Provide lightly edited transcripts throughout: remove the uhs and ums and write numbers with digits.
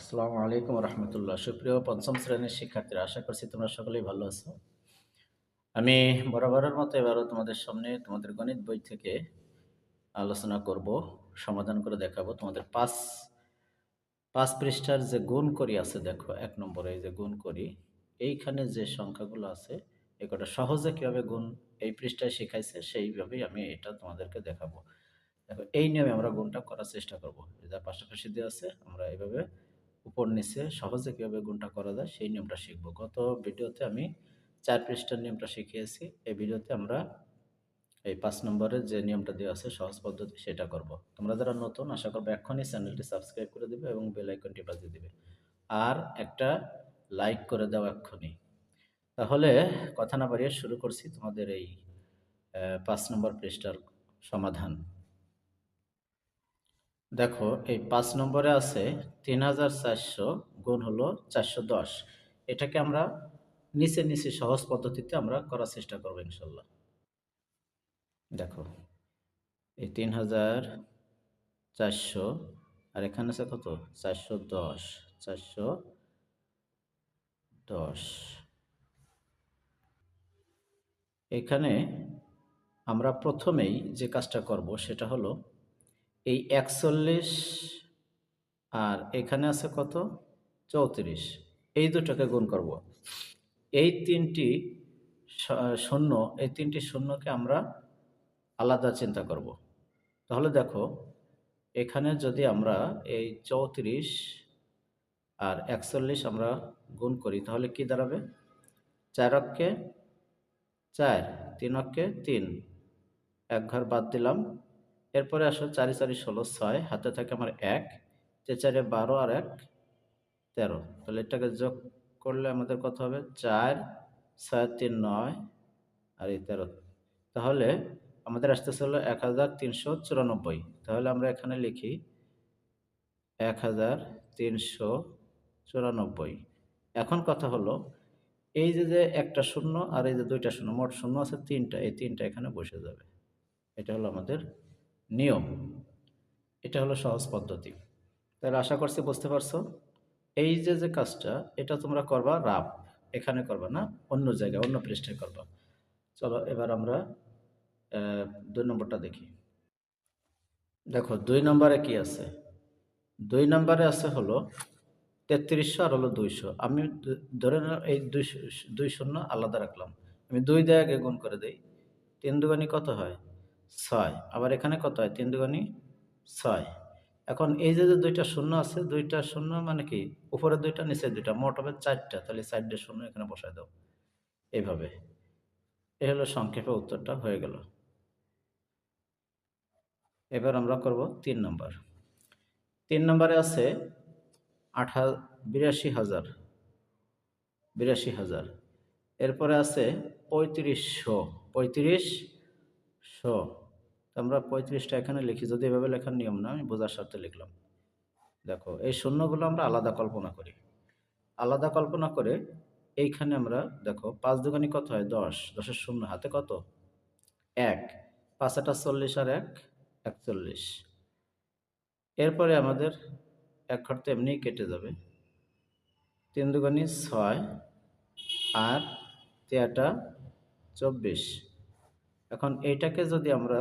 আসসালামু আলাইকুম রহমতুল্লাহ। সুপ্রিয় পঞ্চম শ্রেণীর শিক্ষার্থীরা, আশা করছি তোমরা সকলেই ভালো আছো। আমি বরাবরের মতো এবারও তোমাদের সামনে তোমাদের গণিত বই থেকে আলোচনা করব, সমাধান করে দেখাবো। তোমাদের পাঁচ পৃষ্ঠার যে গুণ করি আছে, দেখো 1 নম্বরে এই যে গুণ করি, এইখানে যে সংখ্যাগুলো আছে এই কটা সহজে কীভাবে গুণ এই পৃষ্ঠায় শেখাইছে সেইভাবেই আমি এটা তোমাদেরকে দেখাবো। দেখো, এই নিয়মে আমরা গুণটা করার চেষ্টা করব। যা পাশাপাশি দেওয়া আছে আমরা এভাবে উপর নিচে সহজে কীভাবে গুণটা করা যায় সেই নিয়মটা শিখব। গত ভিডিওতে আমি 4 পৃষ্ঠার নিয়মটা শিখিয়েছি। এই ভিডিওতে আমরা এই 5 নম্বরের যে নিয়মটা দেওয়া আছে সহজ পদ্ধতি সেটা করব। তোমরা যারা নতুন, আশা করব এক্ষুনি চ্যানেলটি সাবস্ক্রাইব করে দিবে এবং বেল আইকনটি বাজিয়ে দিবে। আর একটা লাইক করে দাও এক্ষুনি। তাহলে কথা না বাড়িয়ে শুরু করছি তোমাদের এই 5 নম্বর পৃষ্ঠার সমাধান। দেখো, এই 5 নম্বরে আছে 3400 গুণ হলো 410। এটাকে আমরা নিচে সহজ পদ্ধতিতে আমরা করার চেষ্টা করব ইনশাল্লাহ। দেখো, এই 3400 আর এখানে আছে কত, 410। 410 এখানে আমরা প্রথমেই যে কাজটা করব সেটা হলো এই 41 আর এখানে আছে কত, 34, এই দুটোকে গুণ করব। এই তিনটি শূন্য, এই তিনটি শূন্যকে আমরা আলাদা চিন্তা করব। তাহলে দেখো, এখানে যদি আমরা এই 34 আর 41 আমরা গুণ করি তাহলে কি দাঁড়াবে, 4 অক্ষে 4, 3 অক্ষে 3, এক ঘর বাদ দিলাম। এরপরে আসো 4 4 16, 6 হাতে থাকে আমার 1, 4 4 12 আর 1 13। তাহলে এটাকে যোগ করলে আমাদের কত হবে, 4 6 3 9 আর এই 13। তাহলে আমাদের আসতেছে হলো 1394। তাহলে আমরা এখানে লিখি 1394। এখন কথা হলো, এই যে একটা শূন্য আর এই যে দুইটা শূন্য, মোট শূন্য আছে 3টা, এই 3টা এখানে বসে যাবে। এটা হলো আমাদের নিয়ম, এটা হলো সহজ পদ্ধতি। তাহলে আশা করছি বুঝতে পারছো। এই যে কাজটা, এটা তোমরা করবা রাফ, এখানে করবা না, অন্য জায়গায় অন্য পৃষ্ঠায় করবা। চলো এবার আমরা 2 নম্বরটা দেখি। দেখো, 2 নম্বরে কি আছে, 2 নম্বরে আছে হলো 3300 আর হলো 200। আমি ধরে নিলাম এই 2 শূন্য আলাদা রাখলাম, আমি 2 দিয়ে আগে গুণ করে দেই। 3 দুগুণী কত হয়, 6। আবার এখানে কত হয়, 3 দুগুণী 6। এখন এই যে দুইটা শূন্য আছে, দুইটা শূন্য মানে কি, উপরে দুইটা নিচে দুইটা, মোট হবে 4টা। তাহলে 4টে শূন্য এখানে বসায় দাও এইভাবে। এই হলো সংক্ষেপে উত্তরটা হয়ে গেল। এবার আমরা করব 3 নম্বর। 3 নম্বরে আছে 82,000। এরপরে আছে 3500। আমরা 35টা এখানে লিখি, যদি এভাবে লেখার নিয়ম না, আমি বোঝার স্বার্থে লিখলাম। দেখো, এই শূন্যগুলো আমরা আলাদা কল্পনা করি। আলাদা কল্পনা করে এইখানে আমরা দেখো 5 দুগুণী কত হয়, 10। 10-এর শূন্য হাতে কত, 1। 5 আটা 40 আর 1 41। এরপরে আমাদের এক ঘর তো এমনিই কেটে যাবে। 3 দুগুণী 6 আর 3টা 24। এখন এইটাকে যদি আমরা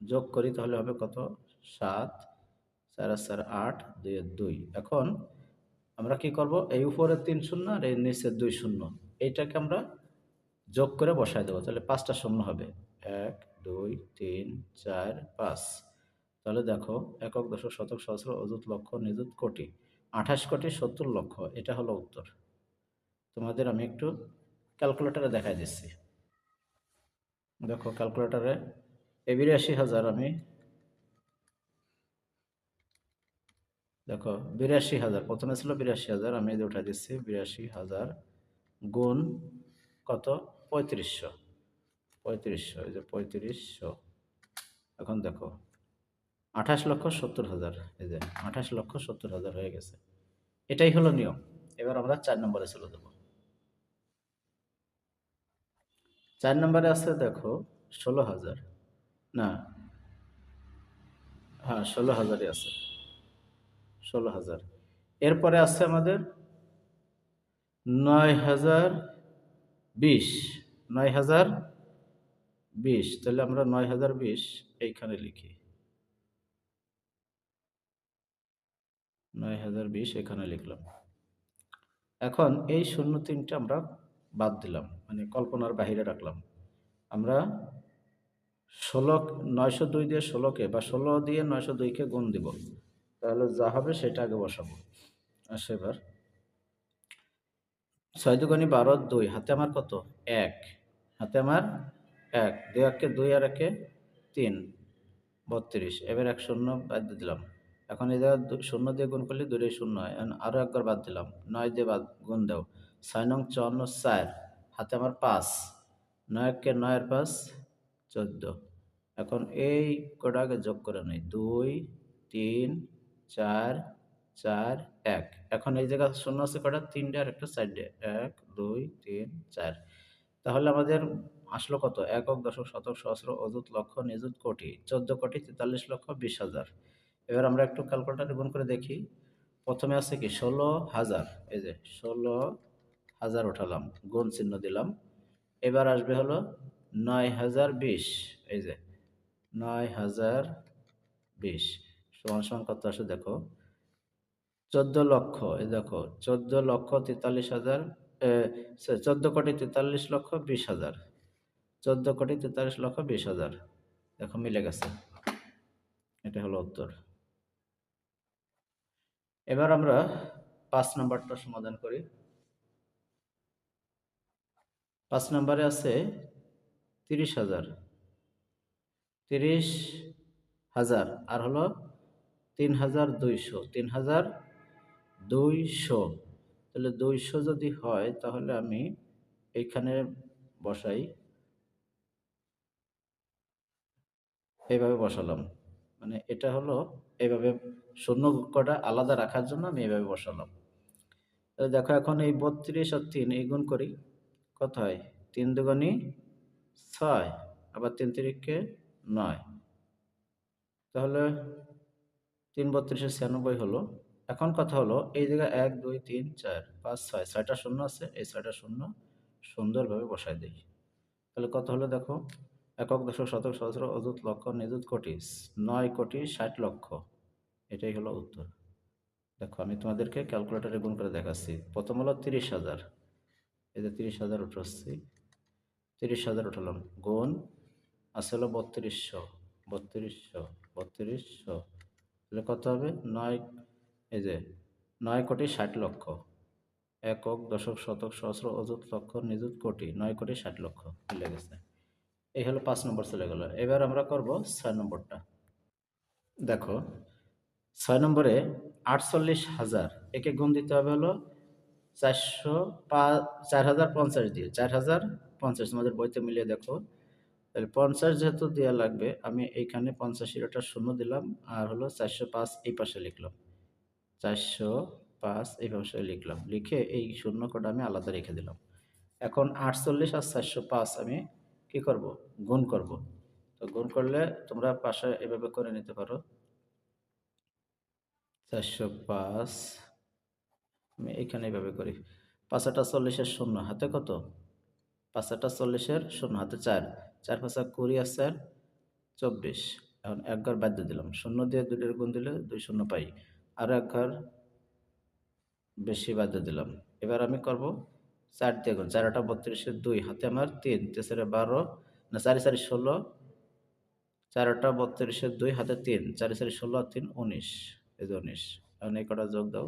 যোগ করি তাহলে হবে কত, 7, 4 আর 4 8, 2 আর 2। এখন আমরা কি করব, এই উপরে 3 শূন্য আর এই নিচে 2 শূন্য, এইটাকে আমরা যোগ করে বসায় দেবো। তাহলে 5টা শূন্য হবে, 1 2 3 4 5। তাহলে দেখো, একক দশক শতক সহস্র অযুত লক্ষ নিযুত কোটি, 28 কোটি 70 লক্ষ, এটা হলো উত্তর। তোমাদের আমি একটু ক্যালকুলেটরে দেখাই দিচ্ছি। দেখো, ক্যালকুলেটরে 82,000 আমি, দেখো 82,000 প্রথমে ছিল 82,000, আমি এই যে উঠাই দিচ্ছি 82,000 গুণ কত, 3500। এই যে 3500। এখন দেখো 28,70,000, এই যে 28,70,000 হয়ে গেছে। এটাই হলো নিয়ম। এবার আমরা 4 নম্বরে চলে যাব। 4 নম্বরে আছে দেখো 16,000, না, হ্যাঁ 16,000ই আছে, 16,000। এরপরে আছে আমাদের ৯০২০। ৯০২০, তাহলে আমরা ৯০২০ এইখানে লিখি। ৯০২০ এখানে লিখলাম। এখন এই ০৩টা আমরা বাদ দিলাম, মানে কল্পনার বাহিরে রাখলাম। আমরা ৯০২ দিয়ে ১৬কে বা ১৬ দিয়ে ৯০২কে গুণ দিব, তাহলে যা হবে সেটা আগে বসাবো। আসো এবার ৬ দুগুণে ১২, ২ হাতে আমার কত? ১, হাতে আমার ১, ২ একে ২ আর একে ৩, ৩২। এবার এক শূন্য বাদ দিয়ে দিলাম। এখন এই জায়গায় শূন্য দিয়ে গুণ করলে দুটোই শূন্য হয়। এখন আরও একবার বাদ দিলাম, ৯ দিয়ে গুণ দাও। ৬ নং ৫৪, ৪ হাতে আমার ৫, ৯ একে ৯ আর ৫, ১৪। এখন এই কটা আগে যোগ করে নেই, ২, ৩, ৪, ৪, ১। এখন এই জায়গায় শূন্য আছে কটা? ৩টে আর একটা সাইডে। ১, ২, ৩, ৪। তাহলে আমাদের আসলো কত? একক, দশক, শতক, সহস্র, অযুত, লক্ষ, নিযুত, কোটি। ১৪,৪৩,৪৫,০০০। এবার আমরা একটু ক্যালকুলেটরে গুণ করে দেখি। প্রথমে আছে কি? ১৬,০০০। এই যে ১৬,০০০ উঠালাম, গুণ চিহ্ন দিলাম। এবার আসবে হলো ৯০২০। এই যে ৯০২০ সমান সমান কত আসে দেখো? ১৪,০০,০০০। এই দেখো ১৪,৪৩,০০০, ১৪,৪৩,২০,০০০। ১৪,৪৩,২০,০০০। দেখো মিলে গেছে। এটা হলো উত্তর। এবার আমরা ৫ নাম্বারটা সমাধান করি। ৫ নাম্বারে আছে ৩০,০০০। ৩০,০০০ আর হলো ৩,২০০। ৩,২০০। তাহলে ২০০ যদি হয় তাহলে আমি এইখানে বসাই, এইভাবে বসালাম। মানে এটা হলো এইভাবে শূন্য কটা আলাদা রাখার জন্য আমি এইভাবে বসালাম। তাহলে দেখো এখন এই ৩২ আর ৩ এই গুণ করি, কত হয়? ৩ দুগুণে ৬, আবার ৩ তিরিকে ৯। তাহলে ৩ ৩২ ৯৬ হলো। এখন কথা হলো এই জায়গায় ১, ২, ৩, ৪, ৫, ৬, ৬টা শূন্য আছে, এই ৬টা শূন্য সুন্দরভাবে বসায় দেই। তাহলে কত হলো দেখো? একক, দশক, শতক, সহস্র, অযুত, লক্ষ, নিযুত, কোটি। ৯,৬০,০০,০০০। এটাই হলো উত্তর। দেখো আমি তোমাদেরকে ক্যালকুলেটরে গুণ করে দেখাচ্ছি। প্রথম হলো ৩০,০০০। এই যে ৩০,০০০ উঠাচ্ছি, ৩০,০০০ উঠালাম, গুণ আছে হলো ৩২০০, ৩২০০, ৩২০০। তাহলে কত হবে? ৯, এই যে ৯,৬০,০০,০০০। একক, দশক, শতক, সহস্র, অযুত, লক্ষ, নিযুত, কোটি। ৯,৬০,০০,০০০ মিলে গেছে। এই হলো ৫ নম্বর চলে গেল। এবার আমরা করব ৬ নম্বরটা। দেখো ৬ নম্বরে ৪৮,০০০, একে গুণ দিতে হবে হলো ৪,০৫০ দিয়ে। ৪,০৫০ তোমাদের বইতে মিলিয়ে দেখো। তাহলে ৫০ যেহেতু দেওয়া লাগবে, আমি এইখানে ৮৫ একটা শূন্য দিলাম, আর হলো ৪০৫ এই পাশে লিখলাম। ৪০৫ এই পাশে লিখলাম, লিখে এই শূন্য কটা আমি আলাদা রেখে দিলাম। এখন ৪৮ আর ৪০৫ আমি কি করব? গুণ করব। তো গুণ করলে তোমরা পাশে এভাবে করে নিতে পারো। ৪০৫ আমি এখানে এভাবে করি। ৫ আটা ৪০-এর শূন্য, হাতে কত? ৫ আটা ৪০-এর শূন্য, হাতে ৪। ৪ ৫ ২০ আর ৪ ২৪। এখন এক ঘর বাদ দিয়ে দিলাম। শূন্য দিয়ে ২ টের গুণ দিলে ২ শূন্য পাই। আরও এক ঘর বেশি বাদ দিয়ে দিলাম। এবার আমি করব ৪ দিয়ে গুণ। ৪ আটা ৩২-এর ২, হাতে আমার ৩, ৩ চারে ১২, না ৪ ৪ ১৬, ৪ আটা ৩২-এর ২, হাতে ৩, ৪ ৪ ১৬ আর ৩ ১৯। এই যে ১৯। এখন এই কটা যোগ দাও।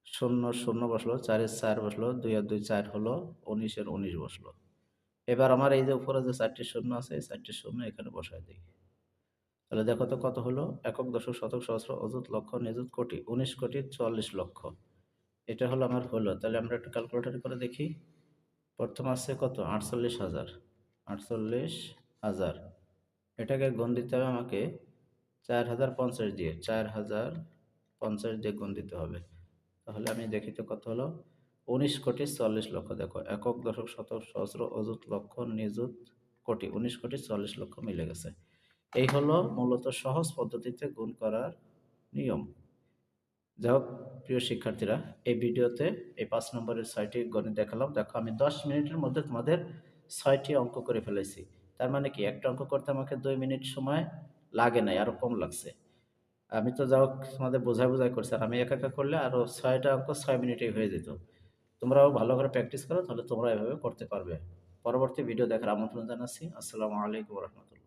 শূন্য শূন্য বসলো, ৪-এর ৪ বসলো, ২ আর ২ ৪ হলো, ১৯-এর ১৯ বসলো। এবার আমার এই যে উপরে যে ৪টি শূন্য আছে, এই ৪টি শূন্য এখানে বসায় দিই। তাহলে দেখো তো কত হলো? একক, দশক, শতক, সহস্র, অযুত, লক্ষ, নিযুত, কোটি। ১৯,৪৪,০০,০০০। এটা হলো আমার হলো। তাহলে আমরা একটু ক্যালকুলেটর করে দেখি। প্রথম আছে কত? ৪৮,০০০। ৪৮,০০০। এটাকে গুণ দিতে হবে আমাকে ৪,০৫০ দিয়ে। ৪,০৫০ দিয়ে গুণ দিতে হবে। তাহলে আমি দেখি তো কত হলো? ১৯,৪০,০০,০০০। দেখো একক, দশক, শতক, সহস্র, অযুত, লক্ষ, নিযুত, কোটি। ১৯,৪০,০০,০০০ মিলে গেছে। এই হলো মূলত সহজ পদ্ধতিতে গুণ করার নিয়ম। যাই হোক প্রিয় শিক্ষার্থীরা, এই ভিডিওতে এই ৫ নম্বরের ৬টি গণিত দেখালাম। দেখো আমি ১০ মিনিটের মধ্যে তোমাদের ৬টি অঙ্ক করে ফেলেছি। তার মানে কি একটা অঙ্ক করতে আমাকে ২ মিনিট সময় লাগে নাই, আরও কম লাগছে। আমি তো যা হোক তোমাদের বোঝায় করছি। আর আমি একা, একা করলে আরও ৬ টা অঙ্ক ৬ মিনিটেই হয়ে যেত। তোমরাও ভালো করে প্র্যাকটিস করো, তাহলে তোমরা এভাবে করতে পারবে। পরবর্তী ভিডিও দেখার আমন্ত্রণ জানাচ্ছি। আসসালামু আলাইকুম ওয়া রাহমাতুল্লাহ।